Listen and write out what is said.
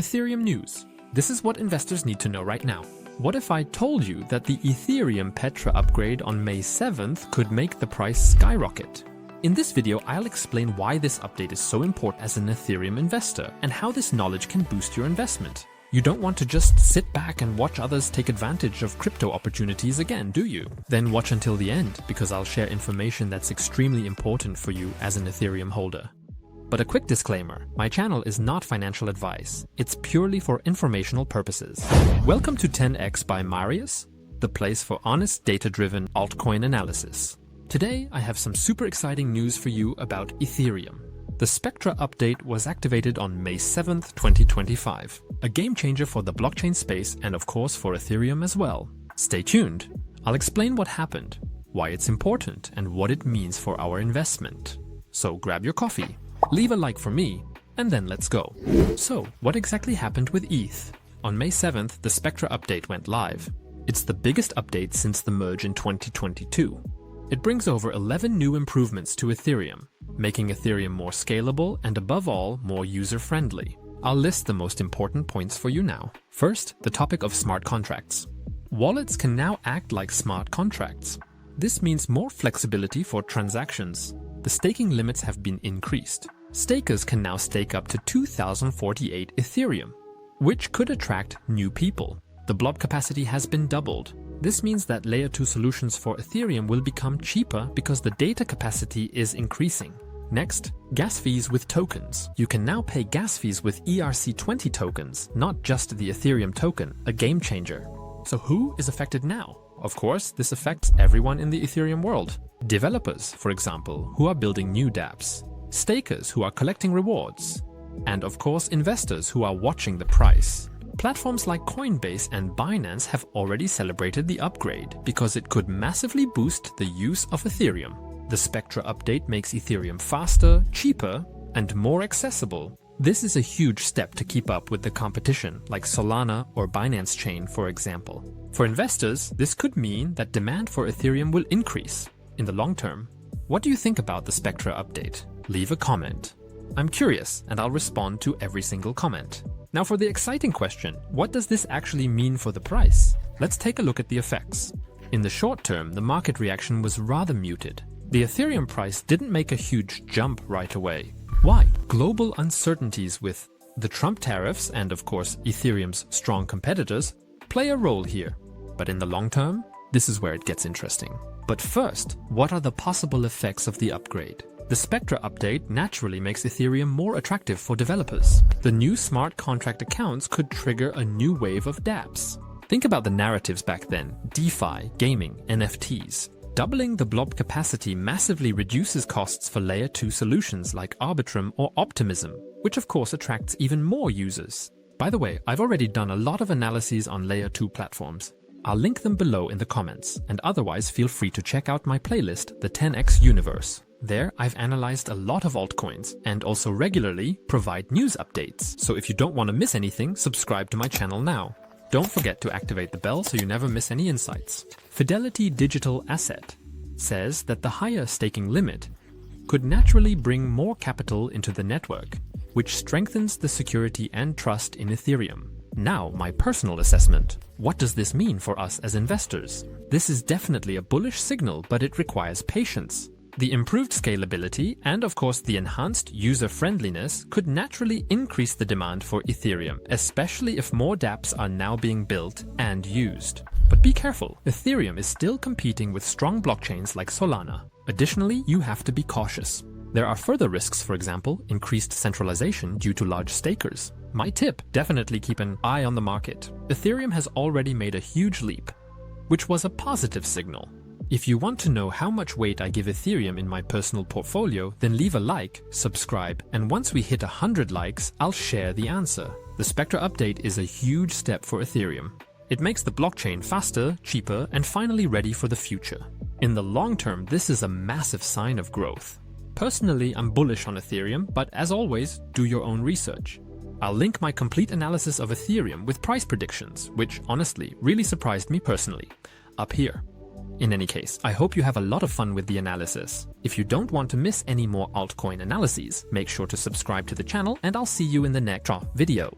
Ethereum news. This is what investors need to know right now. What if I told you that the Ethereum Pectra Upgrade on May 7th could make the price skyrocket? In this video, I'll explain why this update is so important as an Ethereum investor and how this knowledge can boost your investment. You don't want to just sit back and watch others take advantage of crypto opportunities again, do you? Then watch until the end, because I'll share information that's extremely important for you as an Ethereum holder. But a quick disclaimer, my channel is not financial advice. It's purely for informational purposes. Welcome to 10x by Marius, the place for honest, data-driven altcoin analysis. Today, I have some super exciting news for you about Ethereum. The Pectra update was activated on May 7th, 2025. A game changer for the blockchain space and of course for Ethereum as well. Stay tuned. I'll explain what happened, why it's important, and what it means for our investment. So grab your coffee, leave a like for me, and then let's go. So, what exactly happened with ETH? On May 7th, the Pectra update went live. It's the biggest update since the merge in 2022. It brings over 11 new improvements to Ethereum, making Ethereum more scalable and above all, more user-friendly. I'll list the most important points for you now. First, the topic of smart contracts. Wallets can now act like smart contracts. This means more flexibility for transactions. The staking limits have been increased. Stakers can now stake up to 2048 Ethereum, which could attract new people. The blob capacity has been doubled. This means that Layer 2 solutions for Ethereum will become cheaper because the data capacity is increasing. Next, gas fees with tokens. You can now pay gas fees with ERC20 tokens, not just the Ethereum token, a game changer. So who is affected now? Of course, this affects everyone in the Ethereum world. Developers, for example, who are building new dApps. Stakers who are collecting rewards. And of course, investors who are watching the price. Platforms like Coinbase and Binance have already celebrated the upgrade because it could massively boost the use of Ethereum. The Pectra update makes Ethereum faster, cheaper, and more accessible. This is a huge step to keep up with the competition, like Solana or Binance Chain, for example. For investors, this could mean that demand for Ethereum will increase in the long term. What do you think about the Pectra update? Leave a comment. I'm curious, and I'll respond to every single comment. Now for the exciting question, what does this actually mean for the price? Let's take a look at the effects. In the short term, the market reaction was rather muted. The Ethereum price didn't make a huge jump right away. Why? Global uncertainties with the Trump tariffs and of course Ethereum's strong competitors play a role here. But in the long term, this is where it gets interesting. But first, what are the possible effects of the upgrade? The Pectra update naturally makes Ethereum more attractive for developers. The new smart contract accounts could trigger a new wave of dApps. Think about the narratives back then: DeFi, gaming, NFTs. Doubling the blob capacity massively reduces costs for Layer 2 solutions like Arbitrum or Optimism, which of course attracts even more users. By the way, I've already done a lot of analyses on Layer 2 platforms. I'll link them below in the comments, and otherwise feel free to check out my playlist, the 10x Universe. There, I've analyzed a lot of altcoins and also regularly provide news updates. So if you don't want to miss anything, subscribe to my channel now. Don't forget to activate the bell so you never miss any insights. Fidelity Digital Asset says that the higher staking limit could naturally bring more capital into the network, which strengthens the security and trust in Ethereum. Now, my personal assessment. What does this mean for us as investors? This is definitely a bullish signal, but it requires patience. The improved scalability and of course the enhanced user-friendliness could naturally increase the demand for Ethereum, especially if more dApps are now being built and used. But be careful, Ethereum is still competing with strong blockchains like Solana. Additionally, you have to be cautious. There are further risks, for example, increased centralization due to large stakers. My tip, definitely keep an eye on the market. Ethereum has already made a huge leap, which was a positive signal. If you want to know how much weight I give Ethereum in my personal portfolio, then leave a like, subscribe, and once we hit 100 likes, I'll share the answer. The Pectra update is a huge step for Ethereum. It makes the blockchain faster, cheaper, and finally ready for the future. In the long term, this is a massive sign of growth. Personally, I'm bullish on Ethereum, but as always, do your own research. I'll link my complete analysis of Ethereum with price predictions, which honestly really surprised me personally, up here. In any case, I hope you have a lot of fun with the analysis. If you don't want to miss any more altcoin analyses, make sure to subscribe to the channel and I'll see you in the next video.